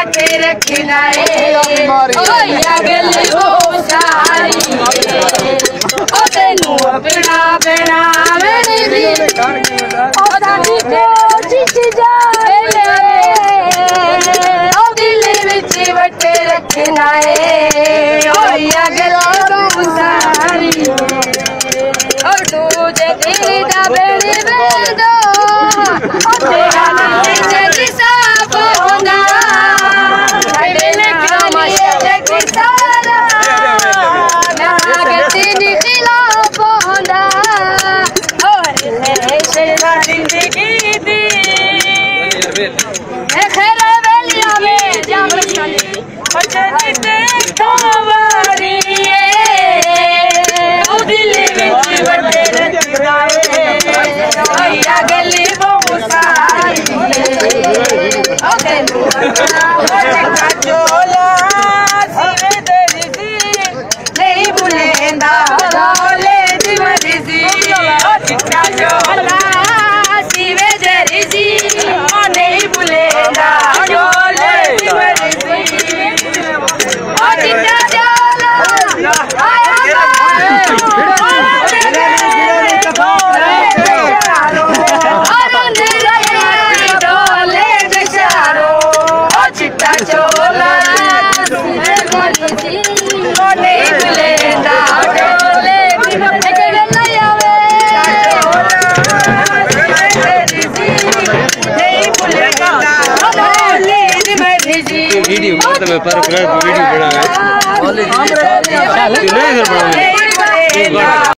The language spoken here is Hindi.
बटे रखना या गली हो सारी ओ तेनू अपना बना मेरी भी ओ दादी को चिच जाए ओ दिल विच बटे रखना या गली हो सारी ओ दूजे दिल दा बेड़ी बेदो ओ तेरा नीच किसा होगा बेले काली जग सारा नागती निखिलाफ होगा और शेरा जिंदगी दी खैर वेलिया में जाम चली बचनी ते तोवारी ओ दिल विच बटे रखना या गली बहु सारी ओ तेनू अपना चोला सिवे तेरी सी नहीं भूलेंदा डोले दी मर्जी ओ चिट्टा चोला सिवे तेरी सी नहीं भूलेंदा डोले दी मर्जी ओ चिट्टा चोला आया चिट्टा चोला नहीं भूलेंदा डोले वीडियो में पर वीडियो बना है।